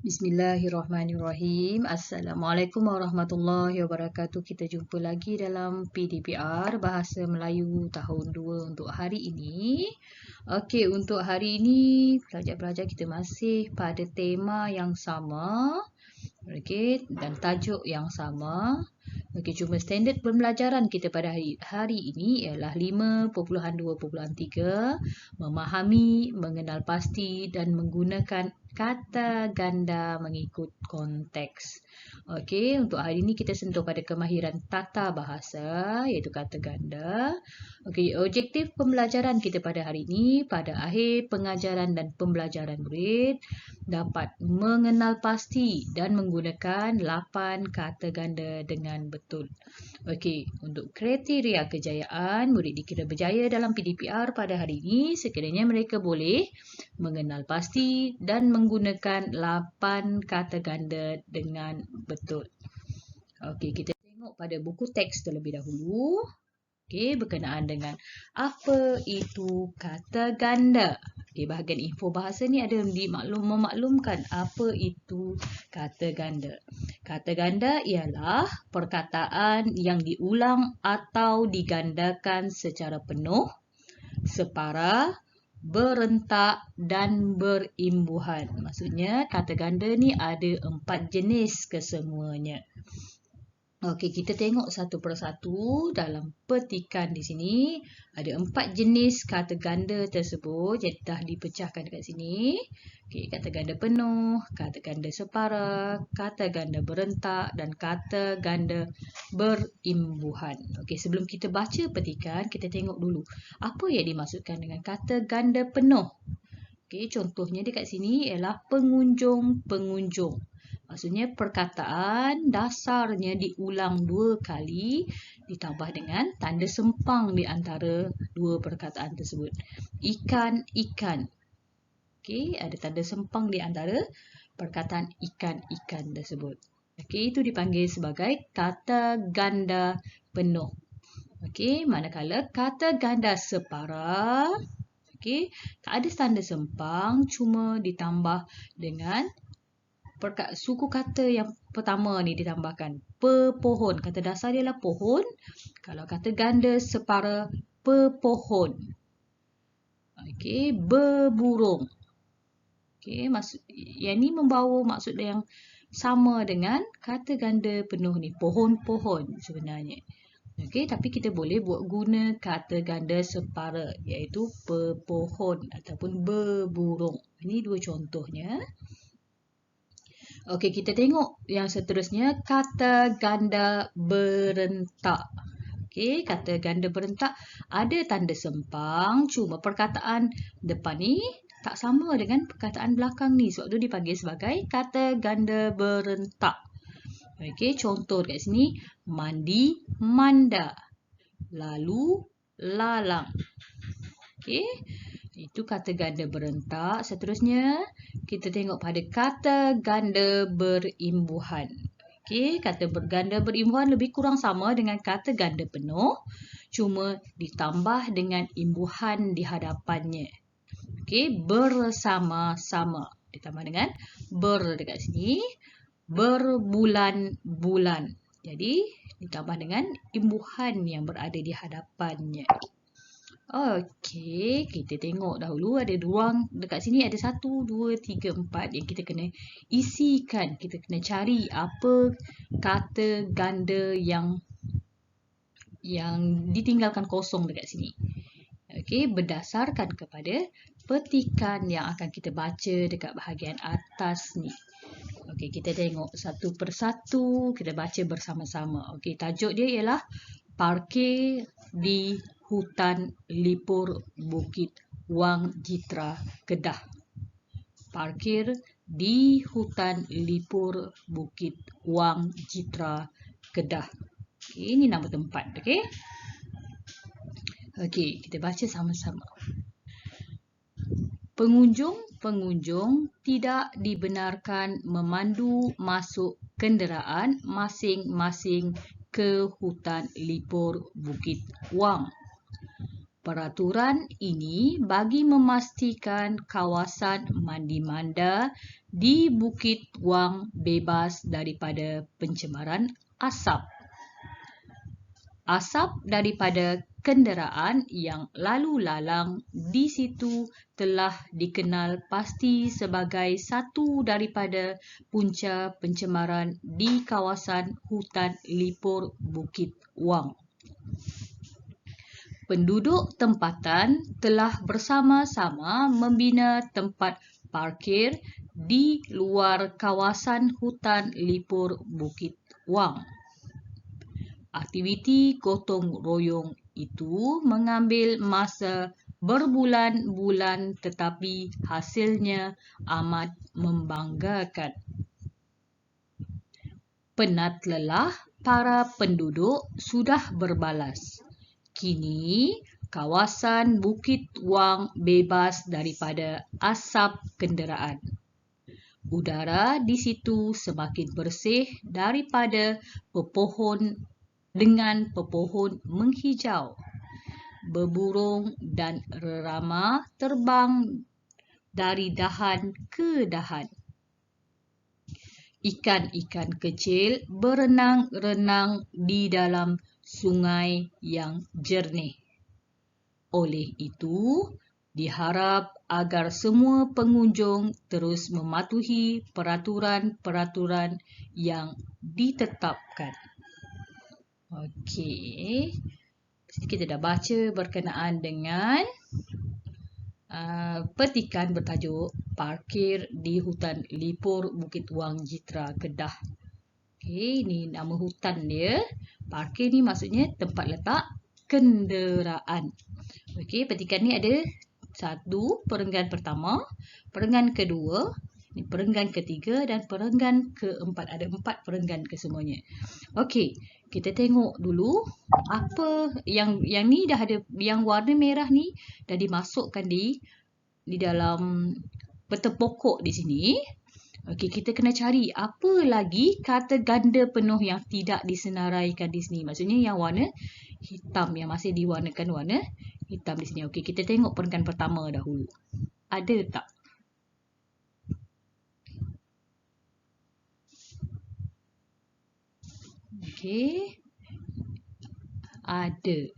Bismillahirrahmanirrahim. Assalamualaikum warahmatullahi wabarakatuh. Kita jumpa lagi dalam PDPR Bahasa Melayu tahun 2 untuk hari ini. Okey, untuk hari ini pelajar-pelajar kita masih pada tema yang sama. Okey, dan tajuk yang sama. Okey, cuma standard pembelajaran kita pada hari ini ialah 5.2.3, memahami, mengenal pasti dan menggunakan kata ganda mengikut konteks. Okey, untuk hari ini kita sentuh pada kemahiran tata bahasa iaitu kata ganda. Okey, objektif pembelajaran kita pada hari ini pada akhir pengajaran dan pembelajaran murid dapat mengenal pasti dan menggunakan 8 kata ganda dengan betul. Okey, untuk kriteria kejayaan murid dikira berjaya dalam PDPR pada hari ini sekiranya mereka boleh mengenal pasti dan menggunakan 8 kata ganda dengan betul. Okey, kita tengok pada buku teks terlebih dahulu. Okey, berkenaan dengan apa itu kata ganda. Okey, bahagian info bahasa ni ada memaklumkan apa itu kata ganda. Kata ganda ialah perkataan yang diulang atau digandakan secara penuh, separa, berentak dan berimbuhan. Maksudnya kata ganda ni ada 4 jenis kesemuanya. Okey, kita tengok satu persatu dalam petikan di sini. Ada 4 jenis kata ganda tersebut yang dah dipecahkan dekat sini. Okey, kata ganda penuh, kata ganda separa, kata ganda berentak dan kata ganda berimbuhan. Okey, sebelum kita baca petikan, kita tengok dulu apa yang dimaksudkan dengan kata ganda penuh. Okey, contohnya dekat sini ialah pengunjung-pengunjung. Maksudnya perkataan dasarnya diulang 2 kali ditambah dengan tanda sempang di antara 2 perkataan tersebut. Ikan-ikan. Okey, ada tanda sempang di antara perkataan ikan-ikan tersebut. Okey, itu dipanggil sebagai kata ganda penuh. Okey, manakala kata ganda separa, okey, tak ada tanda sempang, cuma ditambah dengan suku kata yang pertama ni ditambahkan. Pepohon. Kata dasar dia adalah pohon. Kalau kata ganda separa, pepohon. Okey, berburung. Okey, yang ni membawa maksud yang sama dengan kata ganda penuh ni. Pohon-pohon sebenarnya. Okey, tapi kita boleh buat guna kata ganda separa iaitu pepohon ataupun berburung. Ini 2 contohnya. Okey, kita tengok yang seterusnya, kata ganda berentak. Okey, kata ganda berentak ada tanda sempang, cuma perkataan depan ni tak sama dengan perkataan belakang ni. Sebab tu dipanggil sebagai kata ganda berentak. Okey, contoh dekat sini, mandi, manda. Lalu, lalang. Okey, itu kata ganda berentak. Seterusnya, kita tengok pada kata ganda berimbuhan. Okey, kata ganda berimbuhan lebih kurang sama dengan kata ganda penuh, cuma ditambah dengan imbuhan di hadapannya. Okey, bersama-sama. Ditambah dengan dekat sini. Berbulan-bulan. Jadi, ditambah dengan imbuhan yang berada di hadapannya. Okey, kita tengok dahulu ada ruang dekat sini ada 1, 2, 3, 4 yang kita kena isikan. Kita kena cari apa kata ganda yang ditinggalkan kosong dekat sini. Okey, berdasarkan kepada petikan yang akan kita baca dekat bahagian atas ni. Okey, kita tengok satu persatu, kita baca bersama-sama. Okey, tajuk dia ialah parkir di hutan lipur Bukit Wang Jitra, Kedah. Parkir di hutan lipur Bukit Wang Jitra, Kedah. Okay, ini nama tempat. Okey. Okey, kita baca sama-sama. Pengunjung-pengunjung tidak dibenarkan memandu masuk kenderaan masing-masing ke hutan lipur Bukit Wang. Peraturan ini bagi memastikan kawasan mandi-manda di Bukit Wang bebas daripada pencemaran asap. Asap daripada kenderaan yang lalu lalang di situ telah dikenal pasti sebagai satu daripada punca pencemaran di kawasan hutan lipur Bukit Wang. Penduduk tempatan telah bersama-sama membina tempat parkir di luar kawasan hutan lipur Bukit Wang. Aktiviti gotong royong itu mengambil masa berbulan-bulan tetapi hasilnya amat membanggakan. Penat lelah, para penduduk sudah berbalas. Kini, kawasan Bukit Wang bebas daripada asap kenderaan. Udara di situ semakin bersih daripada dengan pepohon menghijau. Beburung dan rerama terbang dari dahan ke dahan. Ikan-ikan kecil berenang-renang di dalam sungai yang jernih. Oleh itu, diharap agar semua pengunjung terus mematuhi peraturan-peraturan yang ditetapkan. Okey. Kita dah baca berkenaan dengan petikan bertajuk Parkir di Hutan Lipur Bukit Wang Jitra Kedah. Okey, ini nama hutan dia. Parkir ni maksudnya tempat letak kenderaan. Okey, petikan ni ada 1 perenggan pertama, perenggan kedua, perenggan ketiga dan perenggan keempat. Ada 4 perenggan kesemuanya. Okey, kita tengok dulu apa yang ni dah ada, yang warna merah ni dah dimasukkan di dalam peta pokok di sini. Okey, kita kena cari apa lagi kata ganda penuh yang tidak disenaraikan di sini. Maksudnya yang warna hitam, yang masih diwarnakan warna hitam di sini. Okey, kita tengok perenggan pertama dahulu. Ada tak? Okey. Ada.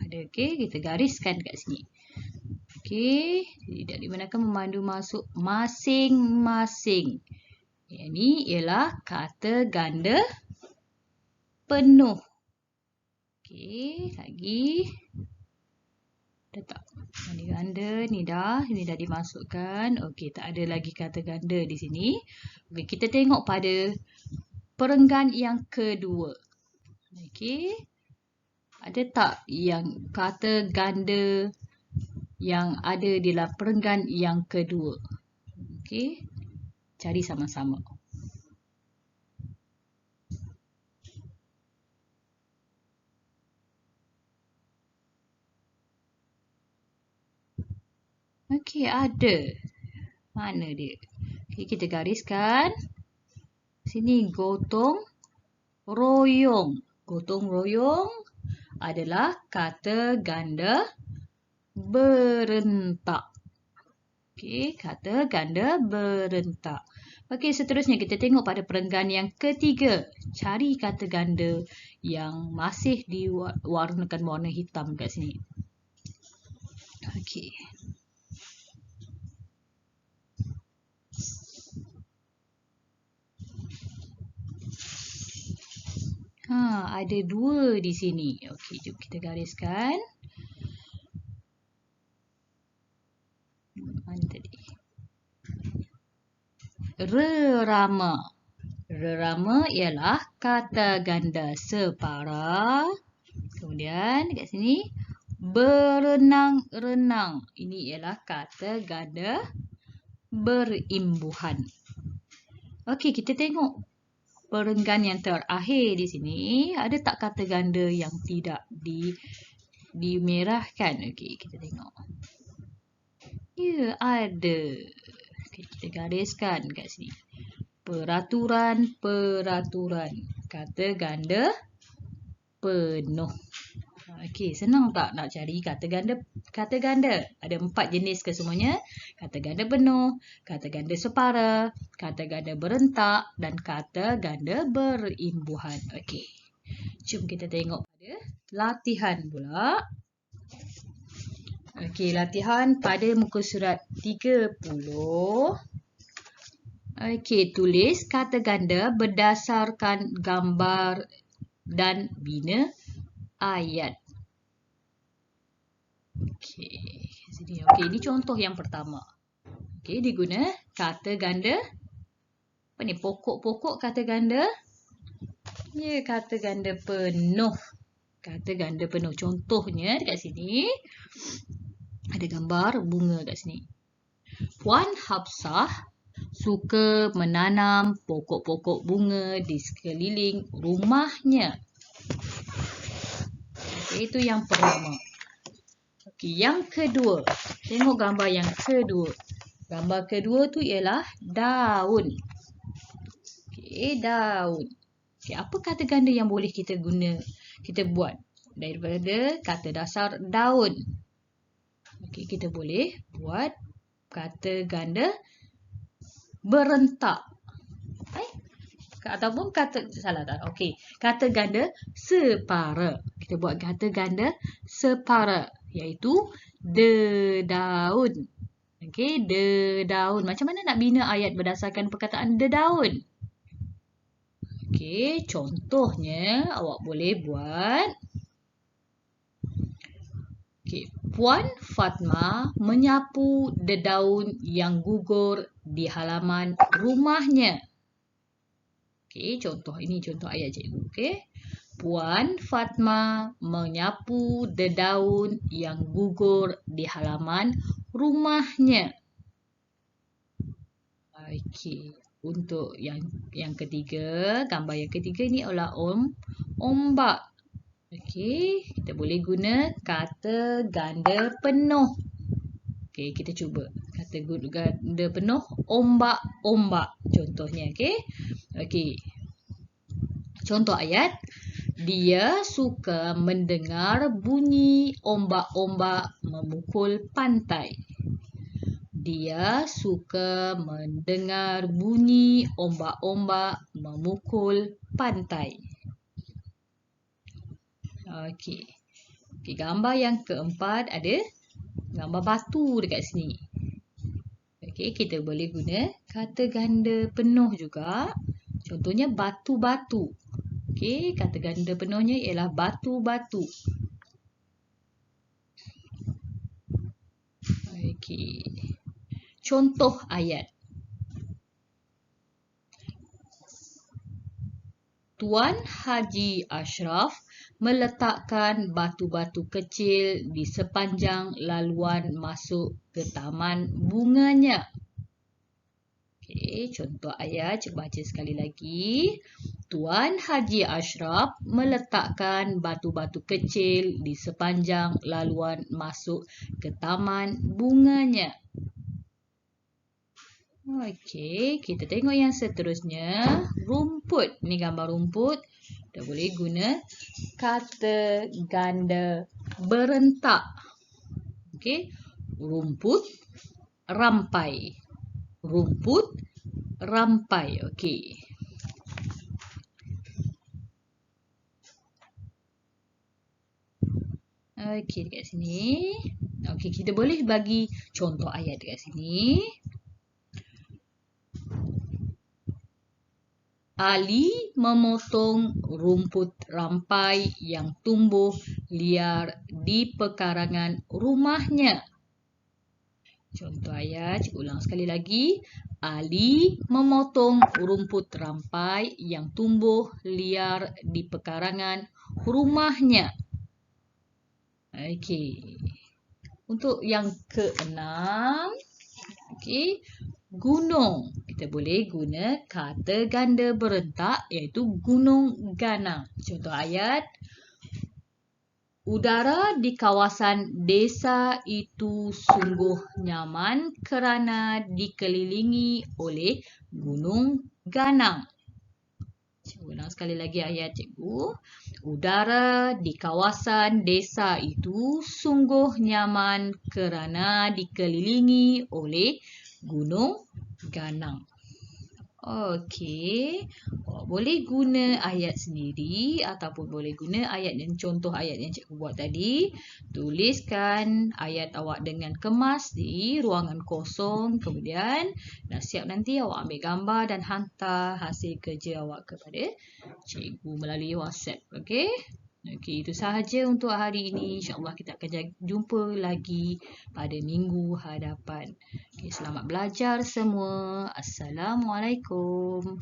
Okey, kita gariskan kat sini. Okey, tidak digunakan memandu masuk masing-masing. Yang ni ialah kata ganda penuh. Okey, lagi. Dah tak? Ini ganda, ni dah dimasukkan. Okey, tak ada lagi kata ganda di sini. Okey, kita tengok pada perenggan yang kedua. Okey. Ada tak yang kata ganda yang ada di dalam perenggan yang kedua? Okey. Cari sama-sama. Okey, ada. Mana dia? Okey, kita gariskan. Sini gotong royong. Gotong royong adalah kata ganda berentak. Okey, kata ganda berentak. Okey, seterusnya kita tengok pada perenggan yang ketiga. Cari kata ganda yang masih diwarnakan warna hitam kat sini. Okey. Ada 2 di sini. Okey, jom kita gariskan. Mana tadi? Rerama. Rerama ialah kata ganda separa. Kemudian dekat sini berenang-renang. Ini ialah kata ganda berimbuhan. Okey, kita tengok perenggan yang terakhir di sini. Ada tak kata ganda yang tidak dimerahkan? Okey, kita tengok. Ya, ada. Okay, kita gariskan kat sini. Peraturan-peraturan. Kata ganda penuh. Okey, senang tak nak cari kata ganda? Kata ganda ada 4 jenis ke semuanya? Kata ganda penuh, kata ganda separa, kata ganda berentak dan kata ganda berimbuhan. Okey. Jom kita tengok pada latihan pula. Okey, latihan pada muka surat 30. Okey, tulis kata ganda berdasarkan gambar dan bina ayat. Okey, sini. Okey, ini contoh yang pertama. Okey, diguna kata ganda. Apa ni? Pokok-pokok kata ganda. Ya, kata ganda penuh. Kata ganda penuh. Contohnya dekat sini. Ada gambar bunga kat sini. Puan Hafsah suka menanam pokok-pokok bunga di sekeliling rumahnya. Okey, itu yang pertama. Okey, yang kedua. Tengok gambar yang kedua. Gambar kedua tu ialah daun. Okey, daun. Okey, apa kata ganda yang boleh kita guna, kita buat daripada kata dasar daun? Okey, kita boleh buat kata ganda berentak. Ataupun kata, salah tak? Okey, kata ganda separa. Kita buat kata ganda separa, iaitu dedaun. Okey, dedaun. Macam mana nak bina ayat berdasarkan perkataan dedaun? Okey, contohnya awak boleh buat. Okey, Puan Fatma menyapu dedaun yang gugur di halaman rumahnya. Okey, contoh ini contoh ayat cikgu. Okey. Puan Fatma menyapu dedaun yang gugur di halaman rumahnya. Okey, untuk yang ketiga, gambar yang ketiga ni adalah ombak. Okey, kita boleh guna kata ganda penuh. Okey, kita cuba. Kata ganda penuh, ombak-ombak. Contohnya, okey. Okey. Contoh ayat. Dia suka mendengar bunyi ombak-ombak memukul pantai. Dia suka mendengar bunyi ombak-ombak memukul pantai. Okey. Okey, gambar yang keempat ada gambar batu dekat sini. Okey, kita boleh guna kata ganda penuh juga. Contohnya batu-batu. Okey, kata ganda penuhnya ialah batu-batu. Okey. Contoh ayat. Tuan Haji Ashraf meletakkan batu-batu kecil di sepanjang laluan masuk ke taman bunganya. Okey, contoh ayat, cuba baca sekali lagi. Tuan Haji Ashraf meletakkan batu-batu kecil di sepanjang laluan masuk ke taman bunganya. Okey, kita tengok yang seterusnya. Rumput. Ni gambar rumput. Kita boleh guna kata ganda berentak. Okey, rumput, rampai. Rumput, rampai. Okey. Okey, dekat sini. Okey, kita boleh bagi contoh ayat dekat sini. Ali memotong rumput rampai yang tumbuh liar di pekarangan rumahnya. Contoh ayat, cikgu ulang sekali lagi. Ali memotong rumput rampai yang tumbuh liar di pekarangan rumahnya. Okey. Untuk yang keenam, okey, gunung. Kita boleh guna kata ganda berentak iaitu gunung ganang. Contoh ayat. Udara di kawasan desa itu sungguh nyaman kerana dikelilingi oleh gunung ganang. Cikgu ulang sekali lagi ayat cikgu. Udara di kawasan desa itu sungguh nyaman kerana dikelilingi oleh gunung ganang. Okey, boleh guna ayat sendiri ataupun boleh guna ayat yang contoh ayat yang cikgu buat tadi. Tuliskan ayat awak dengan kemas di ruangan kosong. Kemudian dah siap nanti awak ambil gambar dan hantar hasil kerja awak kepada cikgu melalui WhatsApp. Okey? Okey, itu sahaja untuk hari ini. InsyaAllah kita akan jumpa lagi pada minggu hadapan. Okay, selamat belajar semua. Assalamualaikum.